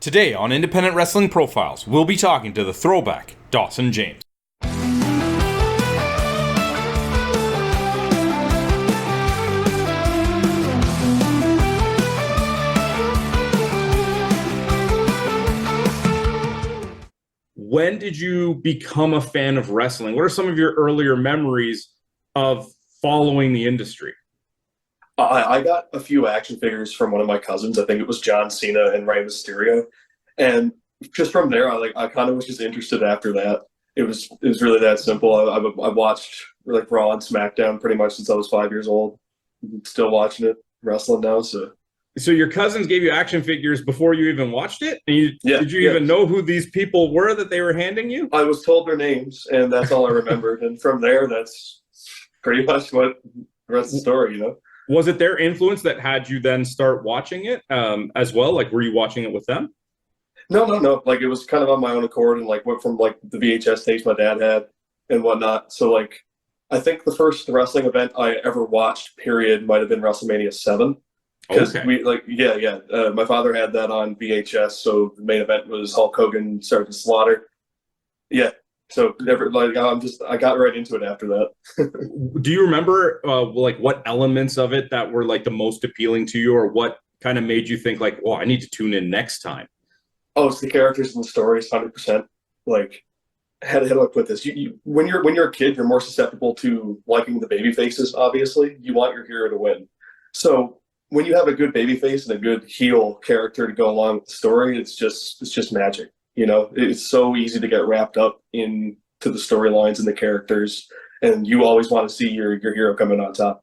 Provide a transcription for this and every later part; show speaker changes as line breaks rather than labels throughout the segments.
Today on Independent Wrestling Profiles, we'll be talking to the Throwback Dawson James. When did you become a fan of wrestling? What are some of your earlier memories of following the industry?
I got a few action figures from one of my cousins. I think it was John Cena and Rey Mysterio, and just from there, I kind of was just interested. After that, it was really that simple. I watched like Raw and SmackDown pretty much since I was 5 years old. Still watching it, wrestling now.
So your cousins gave you action figures before you even watched it? And did you even know who these people were that they were handing you?
I was told their names, and that's all I remembered. And from there, that's pretty much what the rest of the story,
Was it their influence that had you then start watching it as well? Like, were you watching it with them?
No. Like, it was kind of on my own accord, and like went from like the VHS tapes my dad had and whatnot. So like, I think the first wrestling event I ever watched, period, might have been WrestleMania 7. Because my father had that on VHS. So the main event was Hulk Hogan, Sergeant Slaughter. Yeah. So I got right into it after that.
Do you remember like what elements of it that were like the most appealing to you, or what kind of made you think like, "Oh, I need to tune in next time"?
Oh, it's the characters and the stories, 100%. Like, how do I put this? When you're a kid, you're more susceptible to liking the baby faces. Obviously, you want your hero to win. So when you have a good baby face and a good heel character to go along with the story, it's just magic. It's so easy to get wrapped up into the storylines and the characters, and you always want to see your hero coming on top.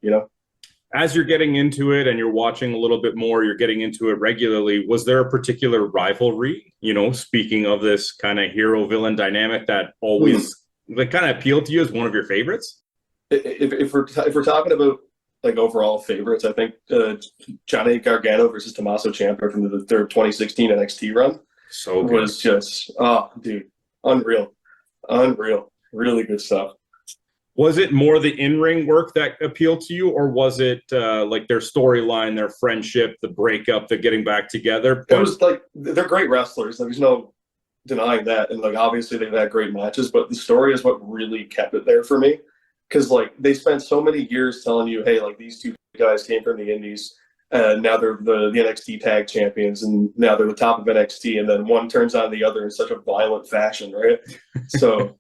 As you're getting into it and you're watching a little bit more, you're getting into it regularly. Was there a particular rivalry? Speaking of this kind of hero villain dynamic that always like kind of appealed to you as one of your favorites.
If we're talking about like overall favorites, I think Johnny Gargano versus Tommaso Ciampa from their 2016 NXT run.
So good.
Was just, dude, unreal, really good stuff.
Was it more the in-ring work that appealed to you, or was it like their storyline, their friendship, the breakup, the getting back together?
It was like, they're great wrestlers. There's no denying that. And like, obviously they've had great matches, but the story is what really kept it there for me. Because like, they spent so many years telling you, hey, like these two guys came from the indies. Now they're the NXT tag champions, and now they're the top of NXT, and then one turns on the other in such a violent fashion, right? So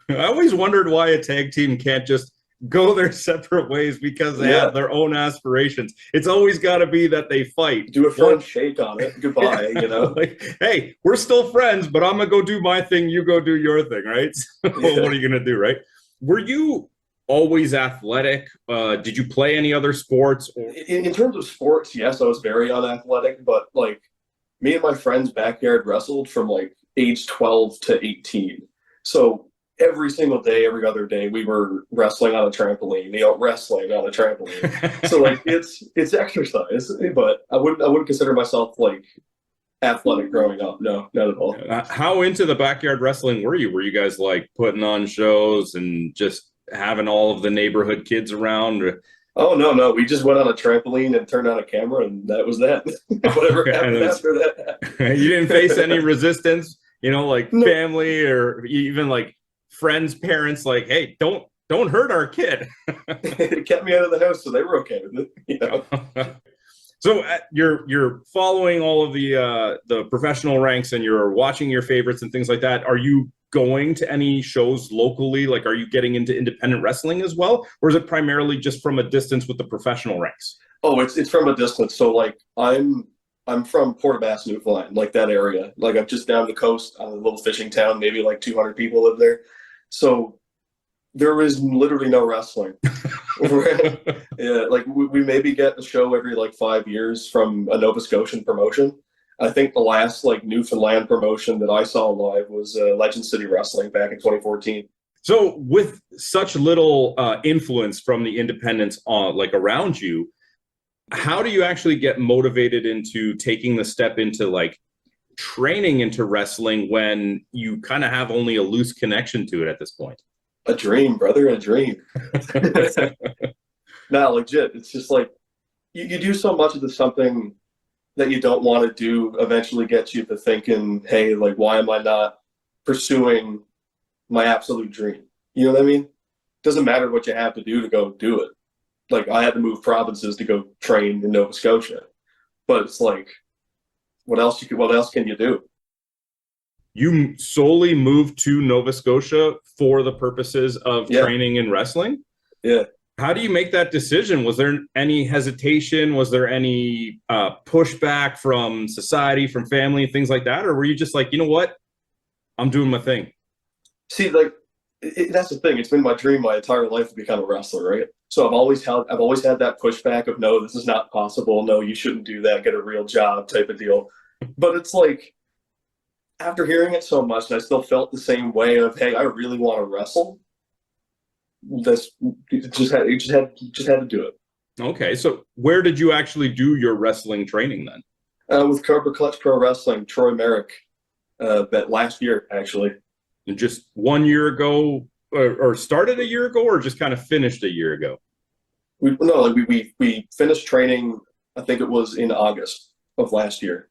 I always wondered why a tag team can't just go their separate ways because they have their own aspirations. It's always got to be that they fight.
Do a front shake on it. Goodbye,
Like, hey, we're still friends, but I'm going to go do my thing. You go do your thing, right? So what are you going to do, right? Were you always athletic? Did you play any other sports?
In terms of sports, yes, I was very unathletic, but like me and my friends backyard wrestled from like age 12 to 18. So every single day, every other day, we were wrestling on a trampoline, wrestling on a trampoline. So like it's exercise, but I wouldn't consider myself like athletic growing up. No, not at all.
How into the backyard wrestling were you? Were you guys like putting on shows and just having all of the neighborhood kids around?
Oh, no. We just went on a trampoline and turned on a camera, and that was that. Whatever happened after that.
You didn't face any resistance, like
No.
Family or even like friends, parents, like, hey, don't hurt our kid.
It kept me out of the house, so they were okay with it.
So you're following all of the professional ranks, and you're watching your favorites and things like that. Are you going to any shows locally? Like, are you getting into independent wrestling as well, or is it primarily just from a distance with the professional ranks?
Oh, it's from a distance. So like I'm from Port aux Basques, Newfoundland, like that area. Like I'm just down the coast on a little fishing town. Maybe like 200 people live there. So there is literally no wrestling. Yeah, like we maybe get a show every like 5 years from a Nova Scotian promotion. I think the last like Newfoundland promotion that I saw live was Legend City Wrestling back in 2014.
So with such little influence from the independents like around you, how do you actually get motivated into taking the step into like training into wrestling when you kind of have only a loose connection to it at this point?
A dream, brother, a dream. No, legit. It's just like you do so much of something that you don't want to do eventually gets you to thinking, hey, like, why am I not pursuing my absolute dream? You know what I mean? Doesn't matter what you have to do to go do it. Like, I had to move provinces to go train in Nova Scotia, but it's like, what else can you do?
You solely moved to Nova Scotia for the purposes of
Yeah.
training in wrestling?
Yeah.
How do you make that decision? Was there any hesitation? Was there any pushback from society, from family, things like that? Or were you just like, you know what? I'm doing my thing.
See, like, that's the thing. It's been my dream my entire life to become a wrestler, right? So I've always had that pushback of, no, this is not possible. No, you shouldn't do that. Get a real job type of deal. But it's like, after hearing it so much, and I still felt the same way of, hey, I really want to wrestle. This just had to do it.
Okay, so where did you actually do your wrestling training then?
With Cobra Clutch Pro Wrestling, Troy Merrick, that last year actually.
And just 1 year ago, or started a year ago, or just kind of finished a year ago?
We finished training. I think it was in August of last year.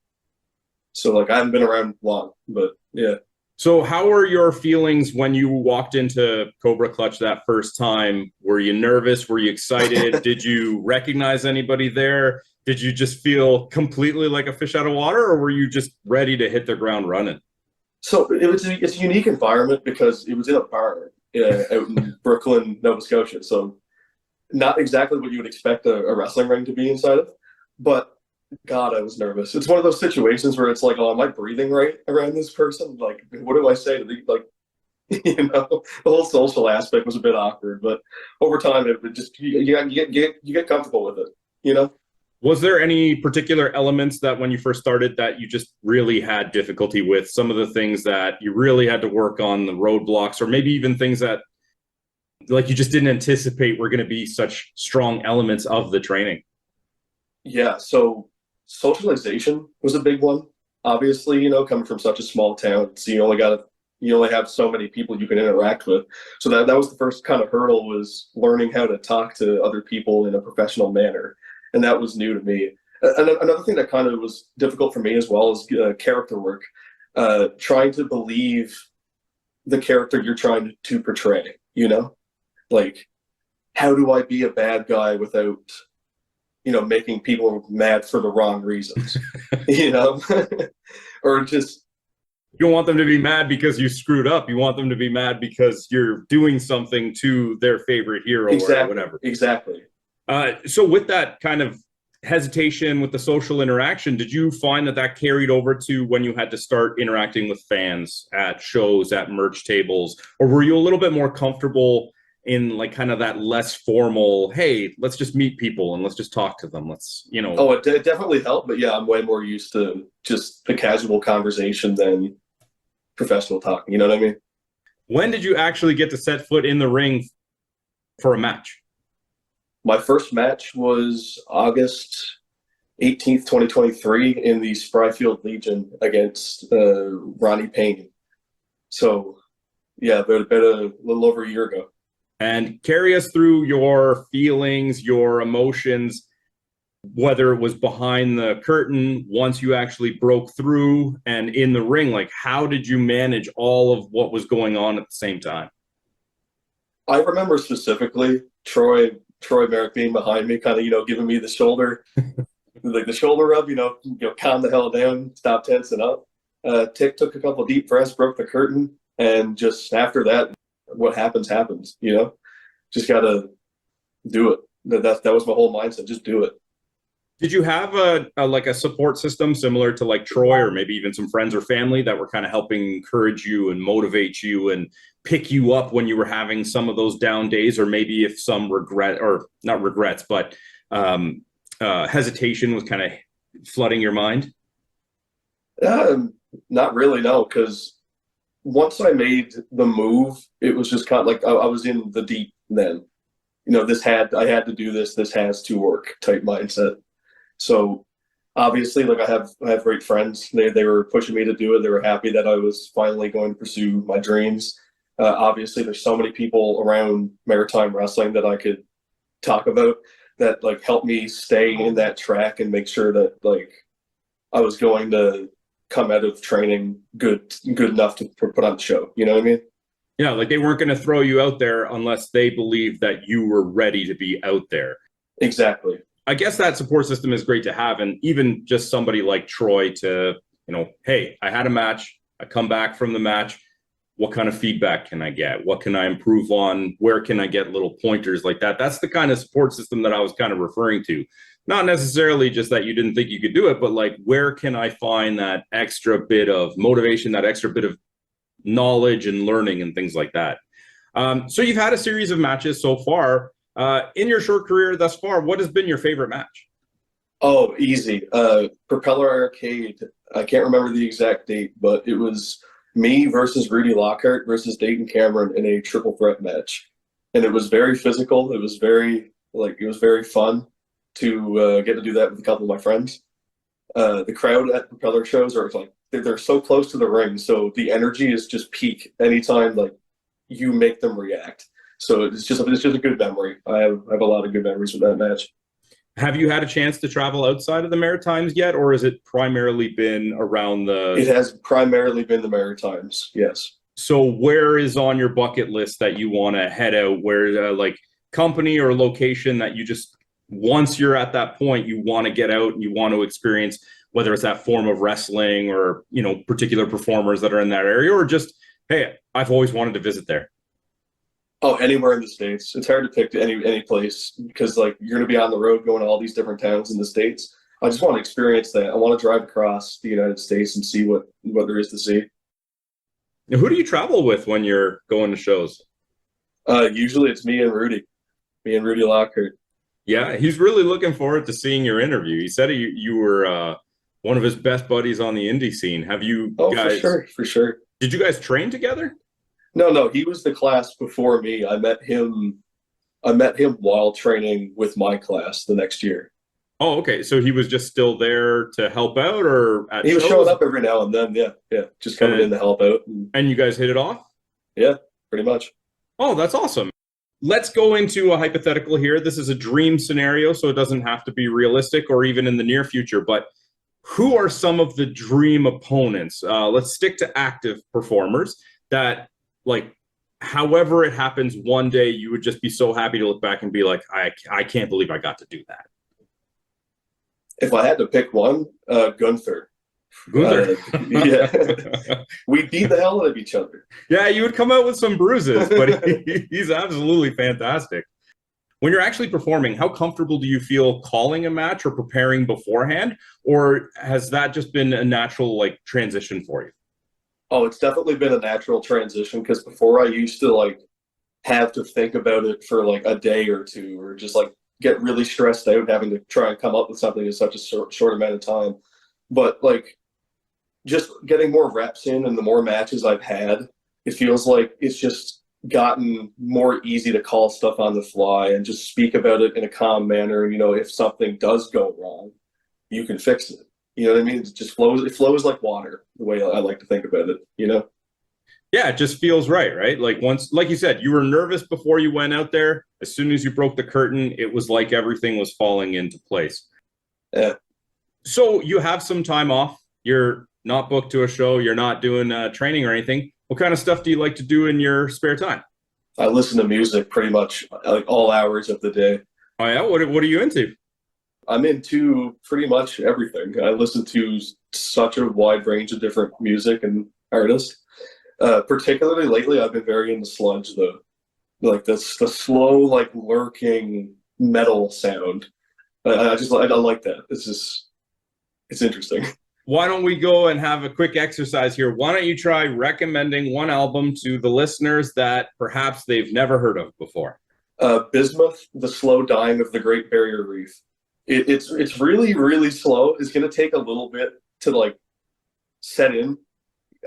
So like I haven't been around long, but yeah.
So how were your feelings when you walked into Cobra Clutch that first time? Were you nervous? Were you excited? Did you recognize anybody there? Did you just feel completely like a fish out of water, or were you just ready to hit the ground running?
So it's a unique environment because it was in a bar out in Brooklyn, Nova Scotia. So not exactly what you would expect a wrestling ring to be inside of, but God, I was nervous. It's one of those situations where it's like, oh, am I breathing right around this person? Like, what do I say to the, like, the whole social aspect was a bit awkward, but over time, it just, you get comfortable with it.
Was there any particular elements that when you first started that you just really had difficulty with? Some of the things that you really had to work on, the roadblocks, or maybe even things that like you just didn't anticipate were going to be such strong elements of the training?
Yeah. So socialization was a big one. Obviously, coming from such a small town, so you only have so many people you can interact with. So that was the first kind of hurdle, was learning how to talk to other people in a professional manner. And that was new to me. Another thing that kind of was difficult for me as well is character work, trying to believe the character you're trying to portray, like, how do I be a bad guy without, making people mad for the wrong reasons, or just,
you don't want them to be mad because you screwed up. You want them to be mad because you're doing something to their favorite hero or whatever.
Exactly.
So with that kind of hesitation with the social interaction, did you find that carried over to when you had to start interacting with fans at shows, at merch tables, or were you a little bit more comfortable in like kind of that less formal, hey, let's just meet people and let's just talk to them.
Oh, it definitely helped, but yeah, I'm way more used to just the casual conversation than professional talking. You know what I mean?
When did you actually get to set foot in the ring for a match?
My first match was August 18th, 2023 in the Spryfield Legion against Ronnie Payne. So yeah, about a little over a year ago.
And carry us through your feelings, your emotions, whether it was behind the curtain, once you actually broke through, and in the ring. Like, how did you manage all of what was going on at the same time?
I remember specifically Troy Merrick being behind me, kind of, giving me the shoulder, like the shoulder rub, calm the hell down, stop tensing up. Tick took a couple deep breaths, broke the curtain, and just after that, what happens. Just gotta do it. That was my whole mindset. Just do it.
Did you have a support system similar to like Troy, or maybe even some friends or family that were kind of helping encourage you and motivate you and pick you up when you were having some of those down days, or maybe if some regret, or not regrets, but hesitation was kind of flooding your mind?
Not really, no, because once I made the move, it was just kind of like I was in the deep then. I had to do this. This has to work type mindset. So obviously, like I have great friends. They were pushing me to do it. They were happy that I was finally going to pursue my dreams. Obviously, there's so many people around maritime wrestling that I could talk about that like help me stay in that track and make sure that like I was going to come out of training good enough to put on the show. You know what I mean?
Yeah, like they weren't going to throw you out there unless they believed that you were ready to be out there.
Exactly.
I guess that support system is great to have. And even just somebody like Troy to, hey, I had a match. I come back from the match. What kind of feedback can I get? What can I improve on? Where can I get little pointers like that? That's the kind of support system that I was kind of referring to. Not necessarily just that you didn't think you could do it, but like, where can I find that extra bit of motivation, that extra bit of knowledge and learning and things like that? So you've had a series of matches so far. In your short career thus far, what has been your favorite match?
Oh, easy. Propeller Arcade. I can't remember the exact date, but it was me versus Rudy Lockhart versus Dayton Cameron in a triple threat match. And it was very physical. It was very fun to get to do that with a couple of my friends. The crowd at Propeller shows are like, they're so close to the ring. So the energy is just peak anytime like you make them react. So it's just a good memory. I have a lot of good memories with that match.
Have you had a chance to travel outside of the Maritimes yet, or has it primarily been around the...
It has primarily been the Maritimes, yes.
So where is on your bucket list that you want to head out, where like company or location that you just, once you're at that point, you want to get out and you want to experience, whether it's that form of wrestling or, particular performers that are in that area, or just, hey, I've always wanted to visit there?
Oh, anywhere in the States. It's hard to pick any place because like you're going to be on the road going to all these different towns in the States. I just want to experience that. I want to drive across the United States and see what there is to see.
Now, who do you travel with when you're going to shows?
Usually it's me and Rudy Lockhart.
Yeah, he's really looking forward to seeing your interview. He said you were one of his best buddies on the indie scene. Have you guys...
For sure.
Did you guys train together?
No, he was the class before me. I met him while training with my class the next year.
Oh, okay. So he was just still there to help out, or at
he was
shows?
showing up every now and then. Yeah, just coming in to help out.
And you guys hit it off?
Yeah, pretty much.
Oh, that's awesome. Let's go into a hypothetical here. This is a dream scenario, so it doesn't have to be realistic or even in the near future. But who are some of the dream opponents? Let's stick to active performers that, like, however it happens, one day you would just be so happy to look back and be like, I can't believe I got to do that.
If I had to pick one, Gunther. Yeah. We beat the hell out of each other.
Yeah, you would come out with some bruises, but he's absolutely fantastic. When you're actually performing, how comfortable do you feel calling a match or preparing beforehand? Or has that just been a natural like transition for you?
Oh, it's definitely been a natural transition because before I used to like have to think about it for like a day or two, or just like get really stressed out having to try and come up with something in such a short amount of time. But like just getting more reps in and the more matches I've had, it feels like it's just gotten more easy to call stuff on the fly and just speak about it in a calm manner. And, if something does go wrong, you can fix it. You know what I mean? It just flows. It flows like water, the way I like to think about it,
Yeah, it just feels right? Like once, like you said, you were nervous before you went out there. As soon as you broke the curtain, it was like everything was falling into place.
Yeah.
So you have some time off. You're not booked to a show. You're not doing training or anything. What kind of stuff do you like to do in your spare time?
I listen to music pretty much like all hours of the day.
Oh yeah, what are you into?
I'm into pretty much everything. I listen to such a wide range of different music and artists. Particularly lately, I've been very into sludge, though. Like the slow, like lurking metal sound. I like that. It's interesting.
Why don't we go and have a quick exercise here? Why don't you try recommending one album to the listeners that perhaps they've never heard of before?
Bismuth, The Slow Dying of the Great Barrier Reef. It's really, really slow. It's going to take a little bit to like set in.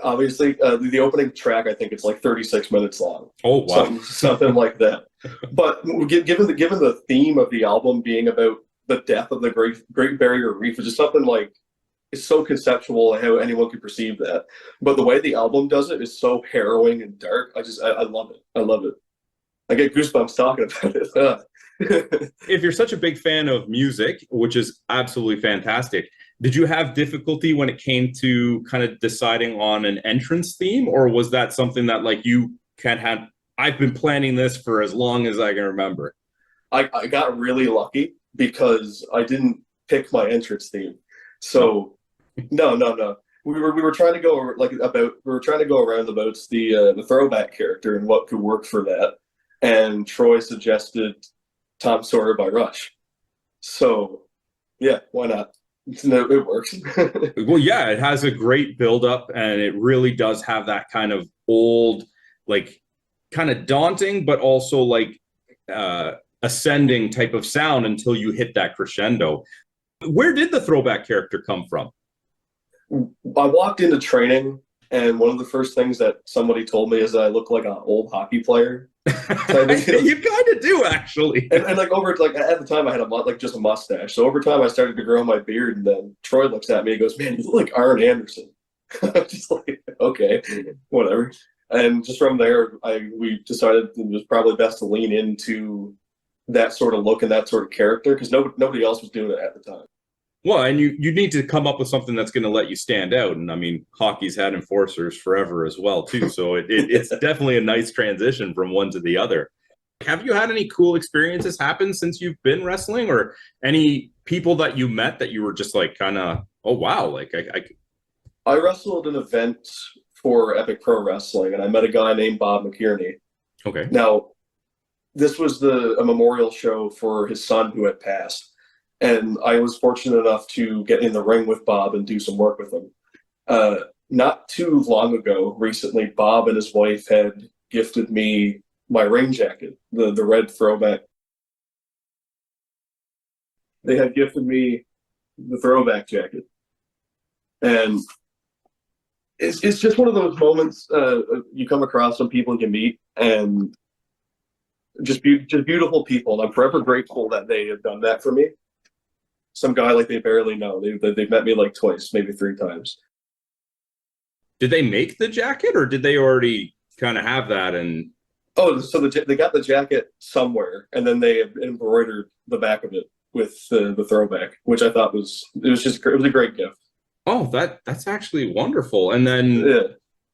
Obviously, the opening track, I think it's like 36 minutes long.
Oh, wow.
Something like that. But given the theme of the album being about the death of the Great Barrier Reef, it's just something like, it's so conceptual how anyone could perceive that. But the way the album does it is so harrowing and dark. I love it. I love it. I get goosebumps talking about it.
If you're such a big fan of music, which is absolutely fantastic, Did you have difficulty when it came to kind of deciding on an entrance theme, or was that something that like you can't have? I've been planning this for as long as I can remember.
I got really lucky because I didn't pick my entrance theme. So no. We were trying to go around about the throwback character and what could work for that. And Troy suggested Tom Sawyer by Rush. So yeah, why not? No, it works.
Well, yeah, it has a great build-up, and it really does have that kind of old, like, kind of daunting, but also like ascending type of sound until you hit that crescendo. Where did the throwback character come from?
I walked into training, and one of the first things that somebody told me is that I look like an old hockey player.
You kind of do, actually.
And like at the time I had just a mustache. So over time I started to grow my beard, and then Troy looks at me and goes, "Man, you look like Arn Anderson." I'm just like, okay, whatever. And just from there, we decided it was probably best to lean into that sort of look and that sort of character because nobody else was doing it at the time.
Well, and you need to come up with something that's going to let you stand out. And I mean, hockey's had enforcers forever as well, too. So it's definitely a nice transition from one to the other. Have you had any cool experiences happen since you've been wrestling, or any people that you met that you were just like kind of, oh, wow, like
I wrestled an event for Epic Pro Wrestling, and I met a guy named Bob McKierney.
Okay.
Now, this was a memorial show for his son who had passed. And I was fortunate enough to get in the ring with Bob and do some work with him. Not too long ago, recently, Bob and his wife had gifted me my ring jacket, the red throwback. They had gifted me the throwback jacket. And it's just one of those moments you come across some people you meet, and just beautiful people. And I'm forever grateful that they have done that for me. Some guy like they barely know. They've met me like twice, maybe 3 times.
Did they make the jacket, or did they already kind of have that? And
so they got the jacket somewhere, and then they embroidered the back of it with the throwback, which I thought was a great gift.
Oh, that's actually wonderful. And then
Yeah.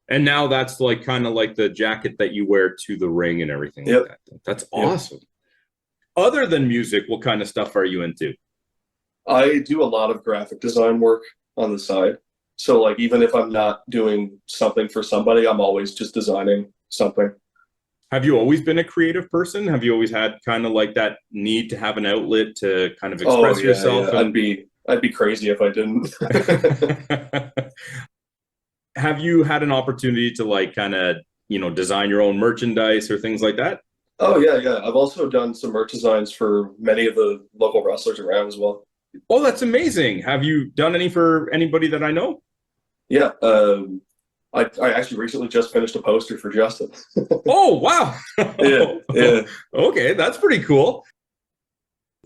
And now that's like kind of like the jacket that you wear to the ring and everything like that. That's awesome. Other than music, what kind of stuff are you into?
I do a lot of graphic design work on the side. So like even if I'm not doing something for somebody, I'm always just designing something.
Have you always been a creative person? Have you always had kind of like that need to have an outlet to kind of express yourself?
Yeah. I'd be crazy if I didn't.
Have you had an opportunity to like kind of, design your own merchandise or things like that?
Oh yeah. I've also done some merch designs for many of the local wrestlers around as well.
Oh, that's amazing. Have you done any for anybody that I know?
Yeah. I actually recently just finished a poster for Justin.
Oh, wow.
Yeah.
Okay, that's pretty cool.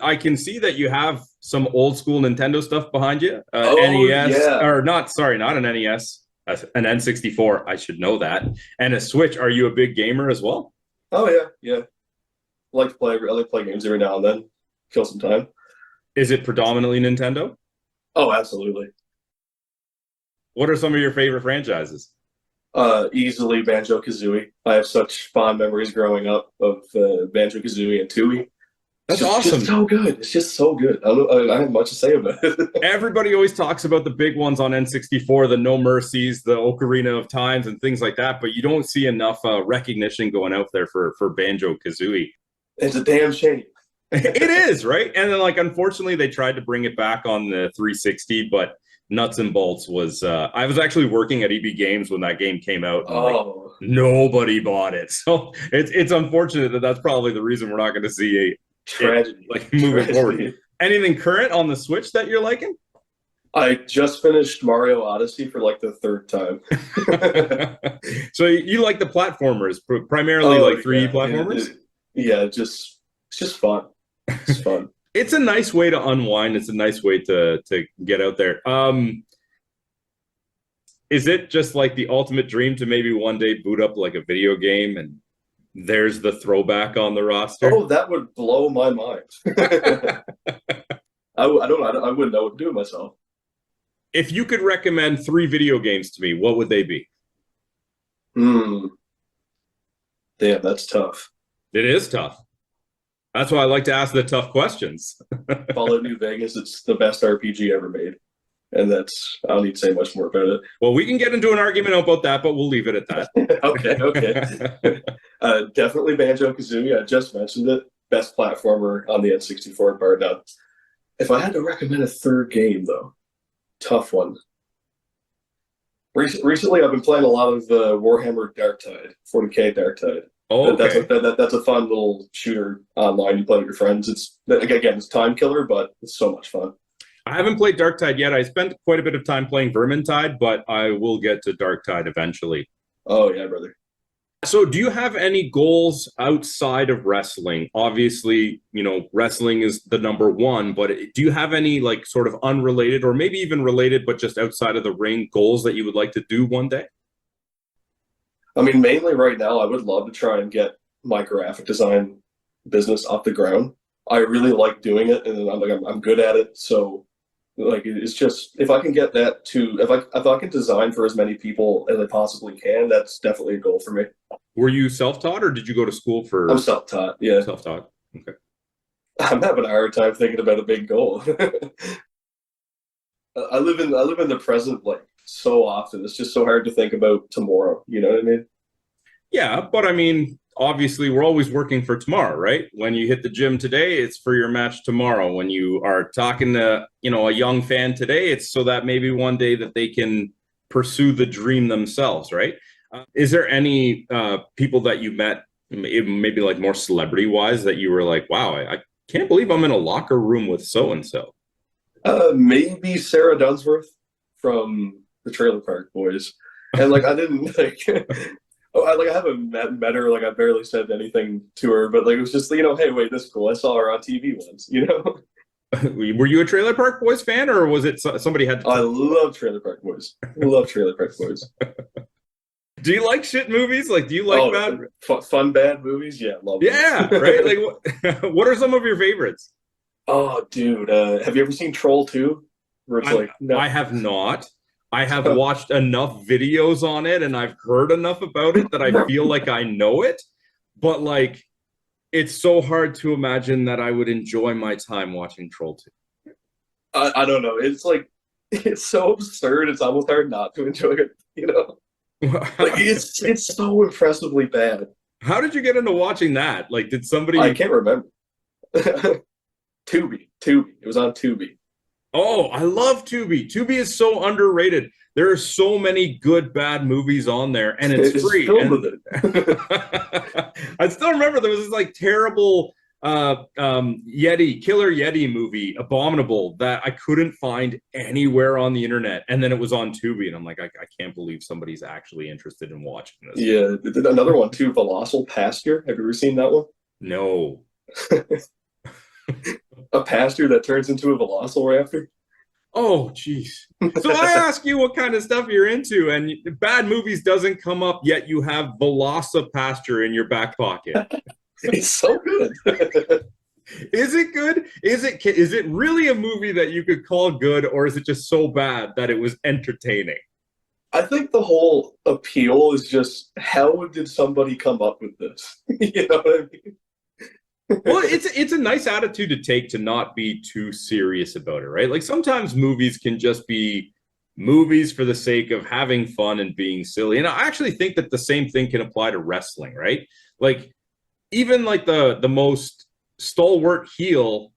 I can see that you have some old school Nintendo stuff behind you. NES,
yeah.
or not an NES, an N64. I should know that. And a Switch. Are you a big gamer as well?
Oh yeah. I like to play games every now and then. Kill some time.
Is it predominantly Nintendo?
Oh, absolutely.
What are some of your favorite franchises?
Easily Banjo-Kazooie. I have such fond memories growing up of Banjo-Kazooie and Tooie.
That's awesome.
It's so good. It's just so good. I don't have much to say about it.
Everybody always talks about the big ones on N64, the No Mercies, the Ocarina of Times, and things like that, but you don't see enough recognition going out there for Banjo-Kazooie.
It's a damn shame.
It is, right? And then, like, unfortunately, they tried to bring it back on the 360, but Nuts and Bolts was... I was actually working at EB Games when that game came out. And, nobody bought it. So it's unfortunate that that's probably the reason we're not going to see a
tragedy.
Moving forward. Anything current on the Switch that you're liking?
I just finished Mario Odyssey for like the 3rd time.
So you like the platformers, primarily like 3D platformers?
It's just fun. It's fun.
It's a nice way to unwind. It's a nice way to get out there. Is it just like the ultimate dream to maybe one day boot up like a video game and there's the throwback on the roster?
Oh, that would blow my mind. I wouldn't know what to do with myself.
If you could recommend 3 video games to me, what would they be?
Hmm. Damn, that's tough.
It is tough. That's why I like to ask the tough questions.
Fallout New Vegas, it's the best RPG ever made. And that's, I don't need to say much more about it.
Well, we can get into an argument about that, but we'll leave it at that.
Okay. Definitely Banjo-Kazooie. I just mentioned it. Best platformer on the N64 bar none. If I had to recommend a third game, though, tough one. Recently, I've been playing a lot of Warhammer Darktide, 40K Darktide.
Oh, okay.
That's a fun little shooter online. You play with your friends. It's time killer, but it's so much fun.
I haven't played Darktide yet. I spent quite a bit of time playing Vermintide, but I will get to Darktide eventually.
Oh, yeah, brother.
So do you have any goals outside of wrestling? Obviously, wrestling is the number one, but do you have any like sort of unrelated or maybe even related, but just outside of the ring goals that you would like to do one day?
I mean, mainly right now, I would love to try and get my graphic design business off the ground. I really like doing it, and I'm good at it. So, like, it's just if I can get that to if I can design for as many people as I possibly can, that's definitely a goal for me.
Were you self-taught or did you go to school for?
I'm self-taught. Yeah,
self-taught. Okay.
I'm having a hard time thinking about a big goal. I live in the present like so often. It's just so hard to think about tomorrow. You know what I mean?
Yeah, but I mean, obviously, we're always working for tomorrow, right? When you hit the gym today, it's for your match tomorrow. When you are talking to, a young fan today, it's so that maybe one day that they can pursue the dream themselves, right? Is there any people that you met, maybe like more celebrity-wise, that you were like, wow, I can't believe I'm in a locker room with so-and-so?
Maybe Sarah Dunsworth from the Trailer Park Boys. And like I didn't like I haven't met her, like I barely said anything to her, but like it was just, hey, wait, this is cool. I saw her on TV once,
Were you a Trailer Park Boys fan, or was it somebody had to
I love Trailer Park Boys. I love Trailer Park Boys.
Do you like shit movies? Like, do you like
fun bad movies? Yeah, love them.
Yeah, right? Like, what are some of your favorites?
Oh, dude, have you ever seen Troll 2? Where it's no.
I have not. I have watched enough videos on it and I've heard enough about it that I feel like I know it. But like, it's so hard to imagine that I would enjoy my time watching Troll 2.
I don't know. It's like, it's so absurd. It's almost hard not to enjoy it, Like, it's so impressively bad.
How did you get into watching that? Like, did somebody...
I can't remember. Tubi. It was on Tubi.
Oh, I love Tubi. Tubi is so underrated. There are so many good, bad movies on there, and it's free.
Filled with it.
I still remember there was this like terrible Killer Yeti movie, Abominable, that I couldn't find anywhere on the internet, and then it was on Tubi, and I'm like, I can't believe somebody's actually interested in watching this.
Yeah, another one too, Colossal Pasture. Have you ever seen that one?
No.
A pasture that turns into a velociraptor?
Oh, jeez. So I ask you what kind of stuff you're into, and bad movies doesn't come up, yet you have Velocipasture in your back pocket.
It's so good.
Is it good? Is it really a movie that you could call good, or is it just so bad that it was entertaining?
I think the whole appeal is just, how did somebody come up with this? You know what I mean?
Well, it's a nice attitude to take, to not be too serious about it, right? Like sometimes movies can just be movies for the sake of having fun and being silly. And I actually think that the same thing can apply to wrestling, right? Like even like the most stalwart heel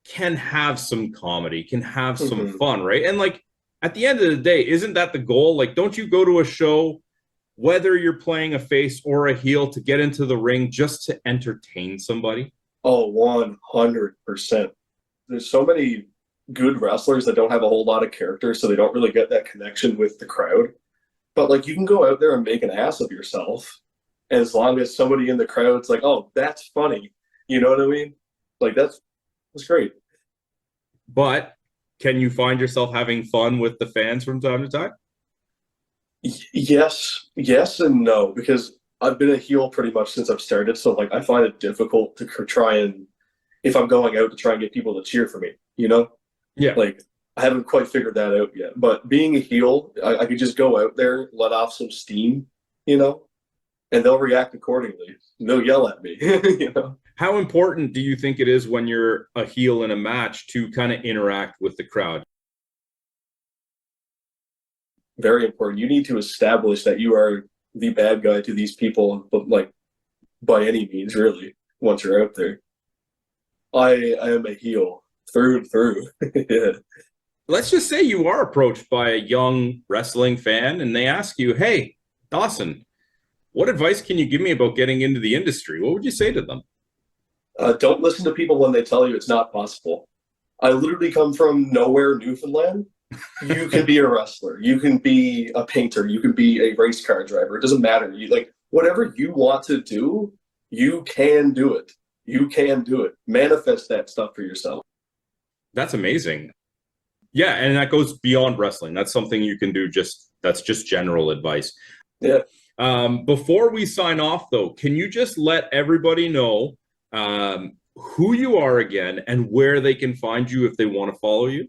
can have some comedy, can have some fun, right? And like at the end of the day, isn't that the goal? Like, don't you go to a show, whether you're playing a face or a heel, to get into the ring just to entertain somebody?
Oh, 100%. There's so many good wrestlers that don't have a whole lot of character, so they don't really get that connection with the crowd. But like, you can go out there and make an ass of yourself, and as long as somebody in the crowd's like, oh, that's funny, you know what I mean? Like, that's great.
But can you find yourself having fun with the fans from time to time?
Yes and no, because I've been a heel pretty much since I've started. So like, I find it difficult to try and, if I'm going out to try and get people to cheer for me,
Yeah.
like I haven't quite figured that out yet. But being a heel, I could just go out there, let off some steam, you know, and they'll react accordingly. They'll yell at me, you know.
How important do you think it is when you're a heel in a match to kind of interact with the crowd?
Very important. You need to establish that you are the bad guy to these people, but like by any means, really, once you're out there. I am a heel through and through. Yeah.
Let's just say you are approached by a young wrestling fan and they ask you, hey, Dawson, what advice can you give me about getting into the industry? What would you say to them?
Don't listen to people when they tell you it's not possible. I literally come from nowhere, Newfoundland. You can be a wrestler. You can be a painter. You can be a race car driver. It doesn't matter. You like whatever you want to do, you can do it. You can do it. Manifest that stuff for yourself.
That's amazing. Yeah, and that goes beyond wrestling. That's something you can do. That's just general advice.
Yeah.
Before we sign off, though, can you just let everybody know who you are again and where they can find you if they want to follow you?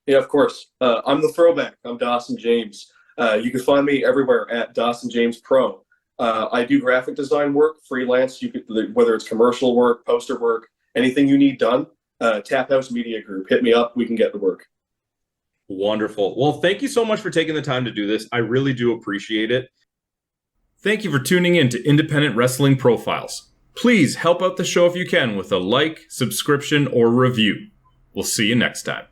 Yeah, of course. I'm the Throwback. I'm Dawson James. You can find me everywhere at Dawson James Pro. I do graphic design work, freelance. You could, whether it's commercial work, poster work, anything you need done. Tap House Media Group. Hit me up. We can get to work.
Wonderful. Well, thank you so much for taking the time to do this. I really do appreciate it. Thank you for tuning in to Independent Wrestling Profiles. Please help out the show if you can with a like, subscription, or review. We'll see you next time.